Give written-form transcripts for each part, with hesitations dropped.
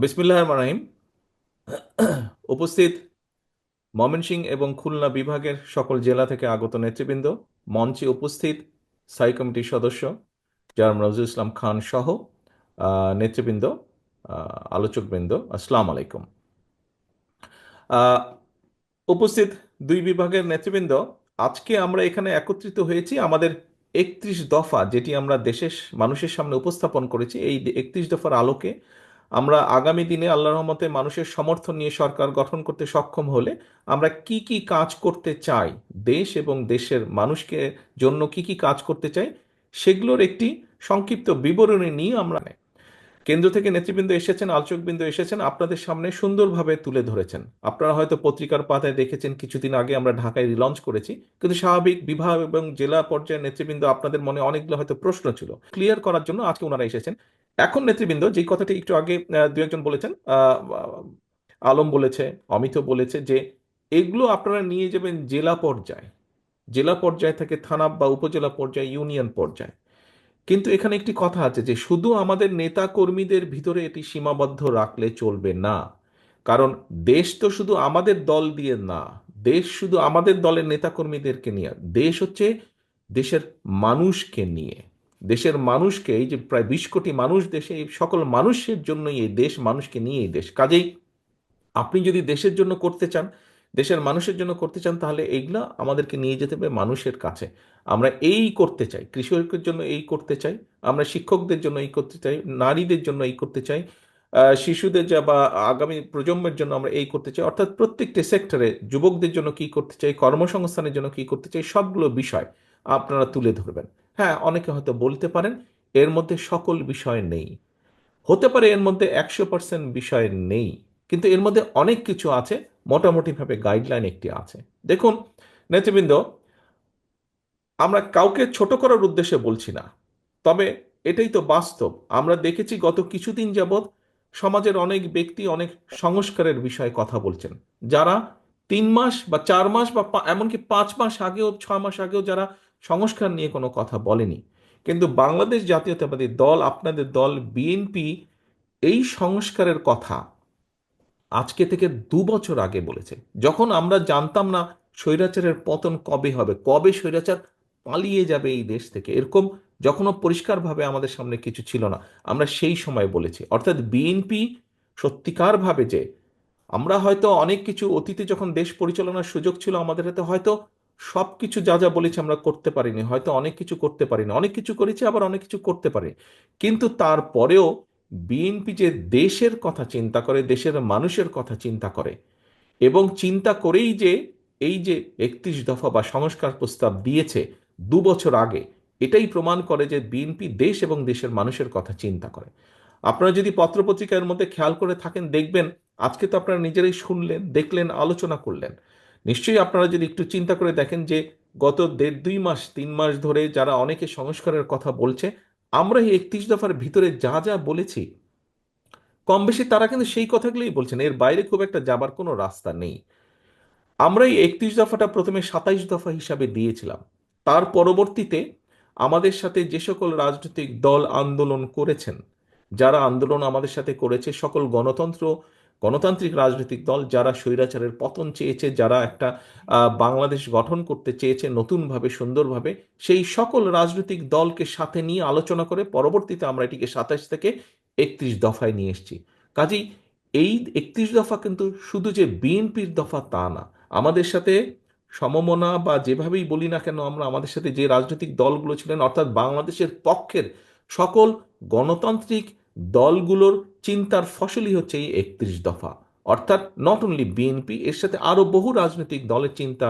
বিসমিল্লাহির রহমানির রহিম। উপস্থিত ময়মনসিংহ এবং খুলনা বিভাগের সকল জেলা থেকে আগত নেতৃবৃন্দ, মঞ্চে উপস্থিত স্থায়ী কমিটির সদস্য জনাব নজরুল ইসলাম খান সহ নেতৃবৃন্দ, আলোচকবৃন্দ, আসসালামু আলাইকুম। আহ, উপস্থিত দুই বিভাগের নেতৃবৃন্দ, আজকে আমরা এখানে একত্রিত হয়েছি আমাদের 31 দফা, যেটি আমরা দেশের মানুষের সামনে উপস্থাপন করেছি। এই 31 দফার আলোকে আমরা আগামী দিনে আল্লাহর রহমতে মানুষের সমর্থন নিয়ে সরকার গঠন করতে সক্ষম হলে আমরা কি কি কাজ করতে চাই, দেশ এবং দেশের মানুষকে জন্য কি কি কাজ করতে চাই, সেগুলোর একটি সংক্ষিপ্ত বিবরণী নিয়ে আমরা কেন্দ্র থেকে নেতৃবৃন্দ এসেছেন, আলোচকবৃন্দ এসেছেন, আপনাদের সামনে সুন্দরভাবে তুলে ধরেছেন। আপনারা হয়তো পত্রিকার পাতায় দেখেছেন, কিছুদিন আগে আমরা ঢাকায় রিলঞ্চ করেছি, কিন্তু স্বাভাবিক বিভাগ এবং জেলা পর্যায়ের নেতৃবৃন্দ আপনাদের মনে অনেকগুলো হয়তো প্রশ্ন ছিল, ক্লিয়ার করার জন্য আজকে ওনারা এসেছেন। এখন নেতৃবৃন্দ যে কথাটি একটু আগে দু একজন বলেছেন, আলম বলেছে, অমিত বলেছে, যে এগুলো আপনারা নিয়ে যাবেন জেলা পর্যায়ে, জেলা পর্যায় থেকে থানা বা উপজেলা পর্যায়ে, ইউনিয়ন পর্যায়ে। কিন্তু এখানে একটি কথা আছে যে শুধু আমাদের নেতা কর্মীদের ভিতরে এটি সীমাবদ্ধ রাখলে চলবে না। কারণ দেশ তো শুধু আমাদের দল দিয়ে না, দেশ শুধু আমাদের দলের নেতা কর্মীদেরকে নিয়ে, দেশ হচ্ছে দেশের মানুষকে নিয়ে। দেশের মানুষকে, এই যে প্রায় 20 কোটি মানুষ দেশে, এই সকল মানুষের জন্যই এই দেশ, মানুষকে নিয়ে এই দেশ। কাজেই আপনি যদি দেশের জন্য করতে চান, দেশের মানুষের জন্য করতে চান, তাহলে এইগুলা আমাদেরকে নিয়ে যেতে হবে মানুষের কাছে। আমরা এই করতে চাই, কৃষকের জন্য এই করতে চাই, আমরা শিক্ষকদের জন্য এই করতে চাই, নারীদের জন্য এই করতে চাই, শিশুদের যা বা আগামী প্রজন্মের জন্য আমরা এই করতে চাই, অর্থাৎ প্রত্যেকটি সেক্টরে যুবকদের জন্য কি করতে চাই, কর্মসংস্থানের জন্য কি করতে চাই, সবগুলো বিষয় আপনারা তুলে ধরবেন। হ্যাঁ, অনেকে হয়তো বলতে পারেন এর মধ্যে সকল বিষয় নেই, হতে পারে এর মধ্যে 100% বিষয় নেই, কিন্তু এর মধ্যে অনেক কিছু আছে। মোটামুটিভাবে গাইডলাইন একটি আছে। দেখুন নেতৃবৃন্দ, আমরা কাউকে ছোট করার উদ্দেশ্যে বলছি না, তবে এটাই তো বাস্তব। আমরা দেখেছি গত কিছুদিন যাবৎ সমাজের অনেক ব্যক্তি অনেক সংস্কারের বিষয়ে কথা বলছেন, যারা 3 মাস বা 4 মাস বা এমনকি 5 মাস আগেও, 6 মাস আগেও যারা সংস্কার নিয়ে কোনো কথা বলেনি। কিন্তু বাংলাদেশ জাতীয়তাবাদী দল, আপনাদের দল বিএনপি, এই সংস্কারের কথা আজকে থেকে 2 বছর আগে বলেছে। যখন আমরা জানতাম না স্বৈরাচারের পতন কবে হবে, কবে স্বৈরাচার পালিয়ে যাবে এই দেশ থেকে, এরকম যখনও পরিষ্কারভাবে আমাদের সামনে কিছু ছিল না, আমরা সেই সময় বলেছি। অর্থাৎ বিএনপি সত্যিকারভাবে যে, আমরা হয়তো অনেক কিছু অতীতে যখন দেশ পরিচালনার সুযোগ ছিল আমাদের হাতে, হয়তো সব কিছু যা যা বলেছি আমরা করতে পারিনি, হয়তো অনেক কিছু করতে পারিনি, অনেক কিছু করেছি, আবার অনেক কিছু করতে পারি। কিন্তু তারপরেও বিএনপি যে দেশের কথা চিন্তা করে, দেশের মানুষের কথা চিন্তা করে, এবং চিন্তা করেই যে এই যে 31 দফা বা সংস্কার প্রস্তাব দিয়েছে 2 বছর আগে, এটাই প্রমাণ করে যে বিএনপি দেশ এবং দেশের মানুষের কথা চিন্তা করে। আপনারা যদি পত্রপত্রিকার মধ্যে খেয়াল করে থাকেন, দেখবেন আজকে তো আপনারা নিজেরাই শুনলেন, দেখলেন, আলোচনা করলেন। নিশ্চয়ই আপনারা যদি একটু চিন্তা করে দেখেন যে গত 1.5 2 মাস 3 মাস ধরে যারা অনেকে সংস্কারের কথা বলছে, আমরা এই 31 দফার ভিতরে যা যা বলেছি, কম বেশি তারা কিন্তু সেই কথাগুলোই বলছেন, এর বাইরে খুব একটা যাবার কোনো রাস্তা নেই। আমরা এই 31 দফাটা প্রথমে 27 দফা হিসাবে দিয়েছিলাম। তার পরবর্তীতে আমাদের সাথে যে সকল রাজনৈতিক দল আন্দোলন করেছেন, যারা আন্দোলন আমাদের সাথে করেছে, সকল গণতান্ত্রিক রাজনৈতিক দল, যারা স্বৈরাচারের পতন চেয়েছে, যারা একটা বাংলাদেশ গঠন করতে চেয়েছে নতুনভাবে, সুন্দরভাবে, সেই সকল রাজনৈতিক দলকে সাথে নিয়ে আলোচনা করে পরবর্তীতে আমরা এটিকে 27 থেকে 31 দফায় নিয়ে এসেছি। কাজেই এই 31 দফা কিন্তু শুধু যে বিএনপির দফা তা না। আমাদের সাথে সমমনা বা যেভাবেই বলি না কেন আমরা, আমাদের সাথে যে রাজনৈতিক দলগুলো ছিলেন, অর্থাৎ বাংলাদেশের পক্ষের সকল গণতান্ত্রিক দলগুলোর চিন্তার ফসলই হচ্ছে এই 31 দফা। অর্থাৎ নট অনলি বিএনপি, এর সাথে আরো বহু রাজনৈতিক দলের চিন্তা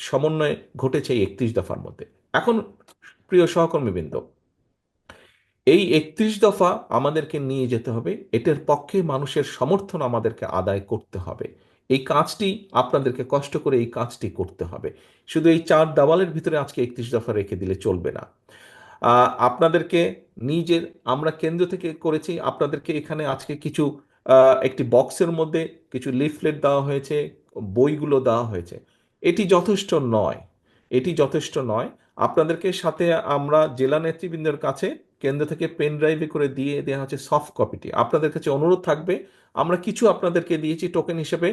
সমন্বয় ঘটেছে এই 31 দফার মধ্যে। এখন প্রিয় সহকর্মীবৃন্দ, এই 31 দফা আমাদেরকে নিয়ে যেতে হবে, এটার পক্ষে মানুষের সমর্থন আমাদেরকে আদায় করতে হবে। এই কাজটি আপনাদেরকে কষ্ট করে এই কাজটি করতে হবে। শুধু এই চার দেওয়ালের ভিতরে আজকে 31 দফা রেখে দিলে চলবে না। আপনাদেরকে নিজের, আমরা কেন্দ্র থেকে করেছি, আপনাদেরকে এখানে আজকে কিছু একটি বক্সের মধ্যে কিছু লিফলেট দেওয়া হয়েছে, বইগুলো দেওয়া হয়েছে। এটি যথেষ্ট নয়, এটি যথেষ্ট নয়। আপনাদেরকে সাথে আমরা জেলা নেতৃবৃন্দের কাছে কেন্দ্র থেকে পেন ড্রাইভে করে দিয়ে দেওয়া হচ্ছে সফট কপিটি। আপনাদের কাছে অনুরোধ থাকবে, আমরা কিছু আপনাদেরকে দিয়েছি টোকেন হিসেবে,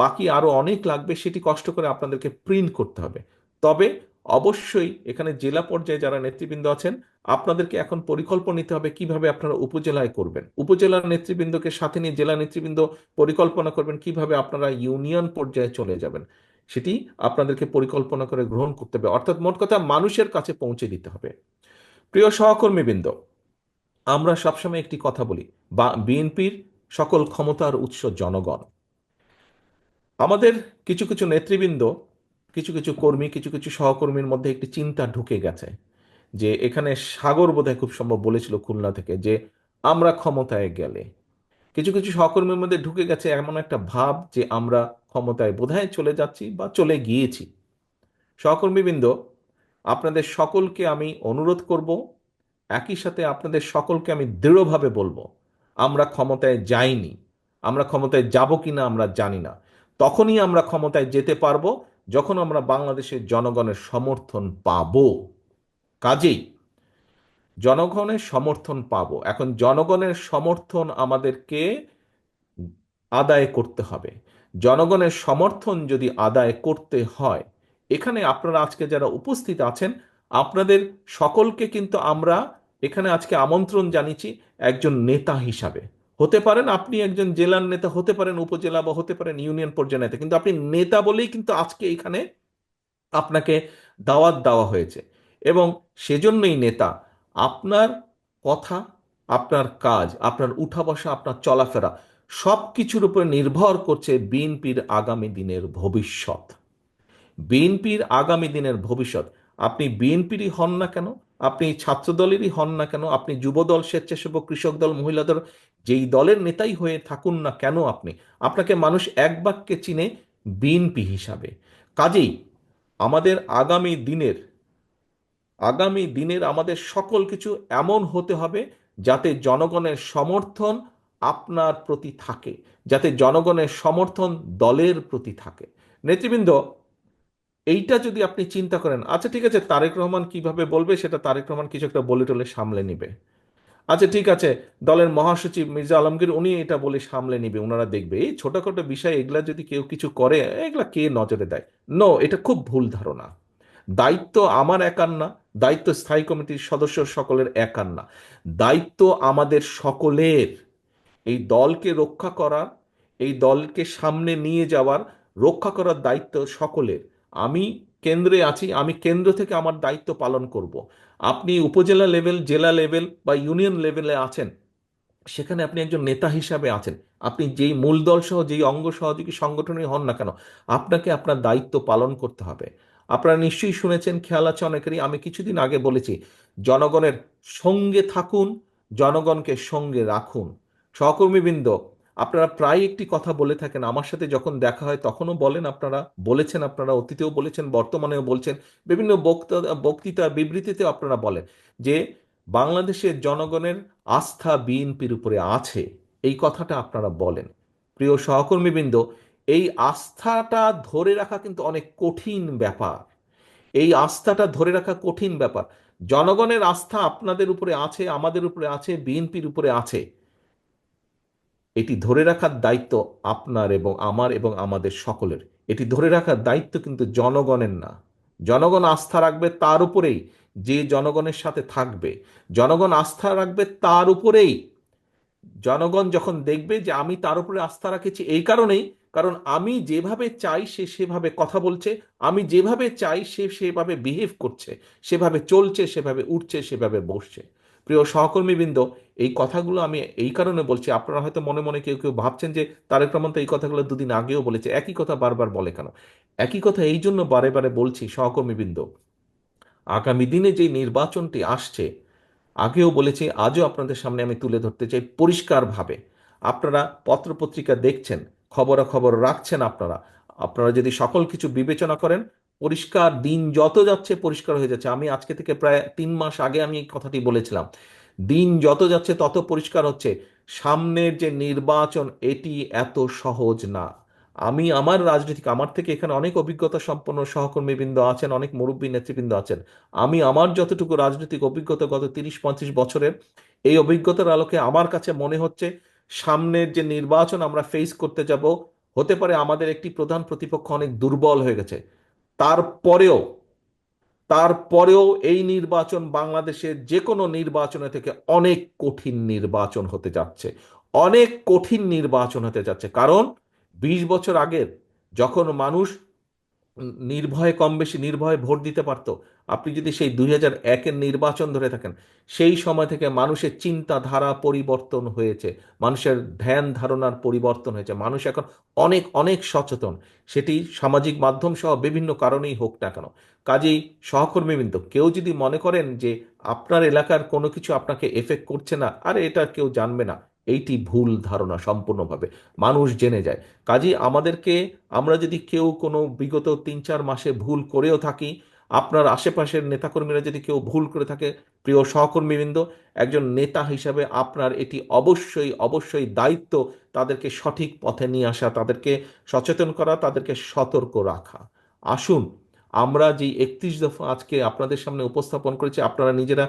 বাকি আরো অনেক লাগবে, সেটি কষ্ট করে আপনাদেরকে প্রিন্ট করতে হবে। তবে অবশ্যই এখানে জেলা পর্যায়ে যারা নেতৃবৃন্দ আছেন, আপনাদেরকে এখন পরিকল্পনা নিতে হবে কিভাবে আপনারা উপজেলায় করবেন। উপজেলার নেতৃবৃন্দকে সাথে নিয়ে জেলা নেতৃবৃন্দ পরিকল্পনা করবেন কিভাবে আপনারা ইউনিয়ন পর্যায়ে চলে যাবেন, সেটি আপনাদেরকে পরিকল্পনা করে গ্রহণ করতে হবে। অর্থাৎ মোট কথা মানুষের কাছে পৌঁছে দিতে হবে। প্রিয় সহকর্মীবৃন্দ, আমরা সবসময় একটি কথা বলি, বা বিএনপির সকল ক্ষমতার উৎস জনগণ। আমাদের কিছু কিছু নেতৃবৃন্দ, কিছু কিছু কর্মী, কিছু কিছু সহকর্মীর মধ্যে একটি চিন্তা ঢুকে গেছে যে এখানে সাগর বোধহয় খুব সম্ভব বলেছিল খুলনা থেকে, যে আমরা ক্ষমতায় গেলে, কিছু কিছু সহকর্মীর মধ্যে ঢুকে গেছে এমন একটা ভাব যে আমরা ক্ষমতায় বোধহয় চলে যাচ্ছি বা চলে গিয়েছি। সহকর্মীবৃন্দ, আপনাদের সকলকে আমি অনুরোধ করব, একই সাথে আপনাদের সকলকে আমি দৃঢ়ভাবে বলবো, আমরা ক্ষমতায় যাইনি। আমরা ক্ষমতায় যাব কিনা আমরা জানি না। তখনই আমরা ক্ষমতায় যেতে পারবো যখন আমরা বাংলাদেশের জনগণের সমর্থন পাবো। কাজেই জনগণের সমর্থন পাবো, এখন জনগণের সমর্থন আমাদেরকে আদায় করতে হবে। জনগণের সমর্থন যদি আদায় করতে হয়, এখানে আপনারা আজকে যারা উপস্থিত আছেন, আপনাদের সকলকে কিন্তু আমরা এখানে আজকে আমন্ত্রণ জানিয়েছি একজন নেতা হিসাবে। হতে পারেন আপনি একজন জেলার নেতা, হতে পারেন উপজেলা, বা হতে পারেন ইউনিয়ন পর্যায়ে নেতা, কিন্তু আপনি নেতা বলেই কিন্তু আজকে এখানে আপনাকে দাওয়াত দেওয়া হয়েছে। এবং সেজন্যই নেতা, আপনার কথা, আপনার কাজ, আপনার উঠা বসা, আপনার চলাফেরা সব কিছুর উপর নির্ভর করছে বিএনপির আগামী দিনের ভবিষ্যৎ। বিএনপির আগামী দিনের ভবিষ্যৎ। আপনি বিএনপিরই হন না কেন, আপনি ছাত্র দলেরই হন না কেন, আপনি যুবদল, স্বেচ্ছাসেবক, কৃষক দল, মহিলা দল, যেই দলের নেতাই হয়ে থাকুন না কেন, আপনাকে মানুষ এক বাক্যে চিনে বিএনপি হিসাবে। কাজেই আমাদের আগামী দিনের আমাদের সকল কিছু এমন হতে হবে যাতে জনগণের সমর্থন আপনার প্রতি থাকে, যাতে জনগণের সমর্থন দলের প্রতি থাকে। নেতৃবৃন্দ, এইটা যদি আপনি চিন্তা করেন, আচ্ছা ঠিক আছে, তারেক রহমান কিভাবে বলবে সেটা তারেক রহমান কিছু একটা বলে টলে সামলে নিবে। আচ্ছা ঠিক আছে, দলের মহাসচিব মির্জা আলমগীর উনি এটা বলে সামলে নিবে, ওনারা দেখবে। এই ছোটখাটো বিষয় এগুলা যদি কেউ কিছু করে, এগুলা কে নজরে দেয়? নো, এটা খুব ভুল ধারণা। দায়িত্ব আমার একার না, দায়িত্ব স্থায়ী কমিটির সদস্য সকলের একার না, দায়িত্ব আমাদের সকলের। এই দলকে রক্ষা করার, এই দলকে সামনে নিয়ে যাওয়ার, রক্ষা করার দায়িত্ব সকলের। আমি কেন্দ্রে আছি, আমি কেন্দ্র থেকে আমার দায়িত্ব পালন করব। আপনি উপজেলা লেভেল, জেলা লেভেল বা ইউনিয়ন লেভেলে আছেন, সেখানে আপনি একজন নেতা হিসাবে আছেন। আপনি যেই মূল দল সহ, যেই অঙ্গ সহযোগী সংগঠনই হন না কেন, আপনাকে আপনার দায়িত্ব পালন করতে হবে। আপনারা নিশ্চয়ই শুনেছেন, খেয়াল আছে অনেকেরই, আমি কিছুদিন আগে বলেছি, জনগণের সঙ্গে থাকুন, জনগণকে সঙ্গে রাখুন। সহকর্মীবৃন্দ, আপনারা প্রায় একটি কথা বলে থাকেন, আমার সাথে যখন দেখা হয় তখনও বলেন, আপনারা বলেছেন, আপনারা অতীতেও বলেছেন, বর্তমানেও বলছেন, বিভিন্ন বক্তৃতা বিবৃতিতেও আপনারা বলেন যে বাংলাদেশের জনগণের আস্থা বিএনপির উপরে আছে। এই কথাটা আপনারা বলেন। প্রিয় সহকর্মীবৃন্দ, এই আস্থাটা ধরে রাখা কিন্তু অনেক কঠিন ব্যাপার। এই আস্থাটা ধরে রাখা কঠিন ব্যাপার। জনগণের আস্থা আপনাদের উপরে আছে, আমাদের উপরে আছে, বিএনপির উপরে আছে। এটি ধরে রাখার দায়িত্ব আপনার এবং আমার এবং আমাদের সকলের। এটি ধরে রাখার দায়িত্ব কিন্তু জনগণের না। জনগণ আস্থা রাখবে তার উপরেই যে জনগণের সাথে থাকবে। জনগণ আস্থা রাখবে তার উপরেই, জনগণ যখন দেখবে যে আমি তার উপরে আস্থা রাখেছি এই কারণেই, কারণ আমি যেভাবে চাই সে সেভাবে কথা বলছে, আমি যেভাবে চাই সে সেভাবে বিহেভ করছে, সেভাবে চলছে, সেভাবে উঠছে, সেভাবে বসছে। প্রিয় সহকর্মীবৃন্দ, এই কথাগুলো আমি এই কারণে বলছি, আপনারা হয়তো মনে মনে কেউ কেউ ভাবছেন যে তারেক রহমান তো এই কথাগুলো দুদিন আগেও বলেছে, একই কথা বারবার বলে কেন? একই কথা এই জন্য বারে বারে বলছি সহকর্মীবৃন্দ, আগামী দিনে যে নির্বাচনটি আসছে, আগেও বলেছি, আজও আপনাদের সামনে আমি তুলে ধরতে চাই পরিষ্কারভাবে। আপনারা পত্রপত্রিকা দেখছেন, খবরাখবর রাখছেন, আপনারা আপনারা যদি সকল কিছু বিবেচনা করেন, পরিষ্কার, দিন যত যাচ্ছে পরিষ্কার হয়ে যাচ্ছে। আমি আজকে থেকে প্রায় 3 মাস আগে আমি এই কথাটি বলেছিলাম, দিন যত যাচ্ছে তত পরিষ্কার হচ্ছে সামনের যে নির্বাচন, এটি এত সহজ না। আমি আমার রাজনৈতিক, আমার থেকে এখানে অনেক অভিজ্ঞতা সম্পন্ন সহকর্মীবৃন্দ আছেন, অনেক মুরব্বী নেতৃবৃন্দ আছেন। আমি আমার যতটুকু রাজনৈতিক অভিজ্ঞতা গত 30-35 বছরের, এই অভিজ্ঞতার আলোকে আমার কাছে মনে হচ্ছে সামনের যে নির্বাচন আমরা ফেস করতে যাব, হতে পারে আমাদের একটি প্রধান প্রতিপক্ষ অনেক দুর্বল হয়ে গেছে। তারপরেও তারপরেও এই নির্বাচন বাংলাদেশের যে কোনো নির্বাচনের থেকে অনেক কঠিন নির্বাচন হতে যাচ্ছে, অনেক কঠিন নির্বাচন হতে যাচ্ছে। কারণ 20 বছর আগের যখন মানুষ নির্ভয়ে, কম বেশি নির্ভয়ে ভোট দিতে পারতো, আপনি যদি সেই 2001-এর নির্বাচন ধরে থাকেন, সেই সময় থেকে মানুষের চিন্তাধারা পরিবর্তন হয়েছে, মানুষের ধ্যান ধারণার পরিবর্তন হয়েছে, মানুষ এখন অনেক অনেক সচেতন, সেটি সামাজিক মাধ্যম সহ বিভিন্ন কারণেই হোক না কেন। কাজেই সহকর্মীবৃন্দ, কেউ যদি মনে করেন যে আপনার এলাকার কোনো কিছু আপনাকে এফেক্ট করছে না, আরে এটা কেউ জানবে না, এইটি ভুল ধারণা সম্পূর্ণভাবে, মানুষ জেনে যায়। কাজেই আমাদেরকে, আমরা যদি কেউ কোনো বিগত 3-4 মাসে ভুল করেও থাকি, আপনার আশেপাশের নেতাকর্মীরা যদি কেউ ভুল করে থাকে, প্রিয় সহকর্মীবৃন্দ, একজন নেতা হিসাবে আপনার এটি অবশ্যই অবশ্যই দায়িত্ব তাদেরকে সঠিক পথে নিয়ে আসা, তাদেরকে সচেতন করা, তাদেরকে সতর্ক রাখা। আসুন, আমরা যে 31 দফা আজকে আপনাদের সামনে উপস্থাপন করেছি, আপনারা নিজেরা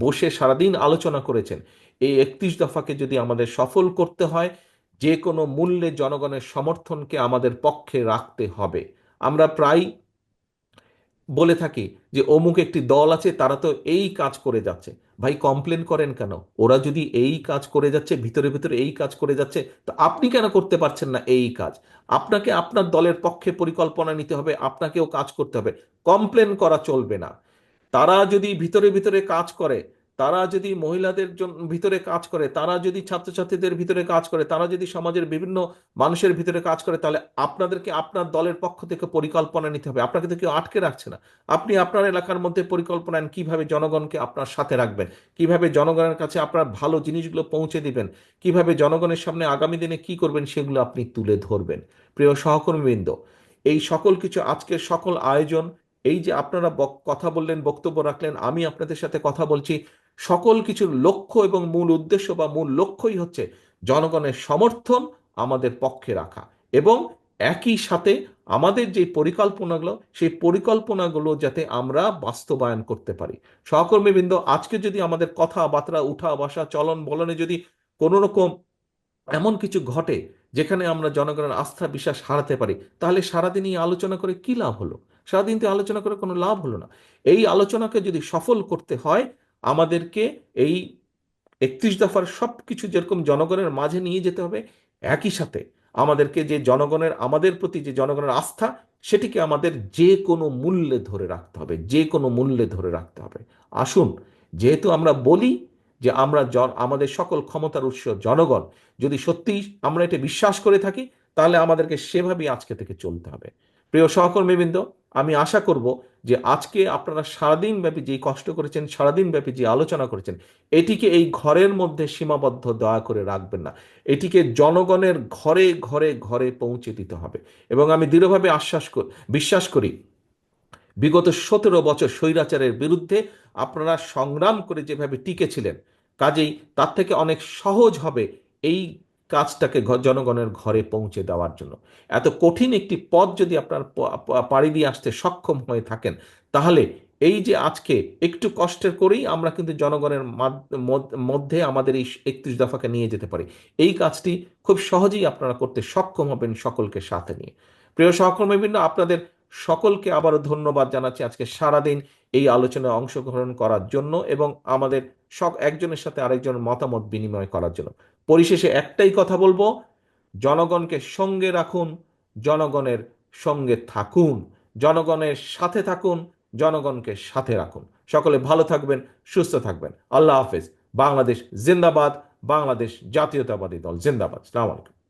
বসে সারাদিন আলোচনা করেছেন, এই 31 দফাকে যদি আমাদের সফল করতে হয়, যে কোনো মূল্যে জনগণের সমর্থনকে আমাদের পক্ষে রাখতে হবে। আমরা প্রায় বলে থাকি যে অমুক একটি দল আছে, তারা তো এই কাজ করে যাচ্ছে। ভাই, কমপ্লেন করেন কেন? ওরা যদি এই কাজ করে যাচ্ছে, ভিতরে ভিতরে এই কাজ করে যাচ্ছে, তো আপনি কেন করতে পারছেন না এই কাজ? আপনাকে আপনার দলের পক্ষে পরিকল্পনা নিতে হবে, আপনাকেও কাজ করতে হবে, কমপ্লেন করা চলবে না। তারা যদি ভিতরে ভিতরে কাজ করে, তারা যদি মহিলাদের জন্য ভিতরে কাজ করে, তারা যদি ছাত্রছাত্রীদের ভিতরে কাজ করে, তারা যদি সমাজের বিভিন্ন মানুষের ভিতরে কাজ করে, তাহলে আপনাদেরকে আপনার দলের পক্ষ থেকে পরিকল্পনা নিতে হবে। আপনাকে তো কেউ আটকে রাখছে না। আপনি আপনার এলাকার মধ্যে পরিকল্পনা নেন, কিভাবে জনগণকে আপনার সাথে রাখবেন, কিভাবে জনগণের কাছে আপনার ভালো জিনিসগুলো পৌঁছে দিবেন, কিভাবে জনগণের সামনে আগামী দিনে কি করবেন সেগুলো আপনি তুলে ধরবেন। প্রিয় সহকর্মীবৃন্দ, এই সকল কিছু, আজকের সকল আয়োজন, এই যে আপনারা কথা বললেন, বক্তব্য রাখলেন, আমি আপনাদের সাথে কথা বলছি, সকল কিছুর লক্ষ্য এবং মূল উদ্দেশ্য বা মূল লক্ষ্যই হচ্ছে জনগণের সমর্থন আমাদের পক্ষে রাখা, এবং একই সাথে আমাদের যে পরিকল্পনাগুলো, সেই পরিকল্পনাগুলো যাতে আমরা বাস্তবায়ন করতে পারি। সহকর্মীবৃন্দ, আজকে যদি আমাদের কথাবার্তা, উঠা বসা, চলন বলনে যদি কোনো রকম এমন কিছু ঘটে যেখানে আমরা জনগণের আস্থা বিশ্বাস হারাতে পারি, তাহলে সারাদিন এই আলোচনা করে কি লাভ হলো? সারাদিন তো আলোচনা করে কোনো লাভ হলো না। এই আলোচনাকে যদি সফল করতে হয়, আমাদেরকে এই 31 দফার সব কিছু যেরকম জনগণের মাঝে নিয়ে যেতে হবে, একই সাথে আমাদেরকে যে জনগণের, আমাদের প্রতি যে জনগণের আস্থা, সেটিকে আমাদের যে কোনো মূল্যে ধরে রাখতে হবে, যে কোনো মূল্যে ধরে রাখতে হবে। আসুন, যেহেতু আমরা বলি যে আমরা আমাদের সকল ক্ষমতার উৎস জনগণ, যদি সত্যি আমরা এটা বিশ্বাস করে থাকি, তাহলে আমাদেরকে সেভাবেই আজকে থেকে চলতে হবে। প্রিয় সহকর্মীবৃন্দ, আমি আশা করব যে আজকে আপনারা সারাদিন ব্যাপী যে কষ্ট করেছেন, সারাদিন ব্যাপী যে আলোচনা করেছেন, এটিকে এই ঘরের মধ্যে সীমাবদ্ধ দয়া করে রাখবেন না। এটিকে জনগণের ঘরে ঘরে ঘরে পৌঁছে দিতে হবে। এবং আমি দৃঢ়ভাবে বিশ্বাস করি, বিগত 17 বছর স্বৈরাচারের বিরুদ্ধে আপনারা সংগ্রাম করে যেভাবে টিকেছিলেন, কাজেই তার থেকে অনেক সহজ হবে এই কাজটাকে জনগণের ঘরে পৌঁছে দেওয়ার জন্য। এত কঠিন একটি পথ যদি আপনার পাড়ি দিয়ে আসতে সক্ষম হয়ে থাকেন, তাহলে এই যে আজকে একটু কষ্টের করেই আমরা কিন্তু জনগণের মধ্যে আমাদের এই 31 দফাকে নিয়ে যেতে পারি। এই কাজটি খুব সহজেই আপনারা করতে সক্ষম হবেন সকলকে সাথে নিয়ে। প্রিয় সহকর্মীবৃন্দ, আপনাদের সকলকে আবারও ধন্যবাদ জানাচ্ছি আজকে সারাদিন এই আলোচনায় অংশগ্রহণ করার জন্য, এবং আমাদের সব একজনের সাথে আরেকজনের মতামত বিনিময় করার জন্য। পরিশেষে একটাই কথা বলবো, জনগণকে সঙ্গে রাখুন, জনগণের সঙ্গে থাকুন, জনগণের সাথে থাকুন, জনগণকে সাথে রাখুন। সকলে ভালো থাকবেন, সুস্থ থাকবেন। আল্লাহ হাফেজ। বাংলাদেশ জিন্দাবাদ। বাংলাদেশ জাতীয়তাবাদী দল জিন্দাবাদ। আসসালামু আলাইকুম।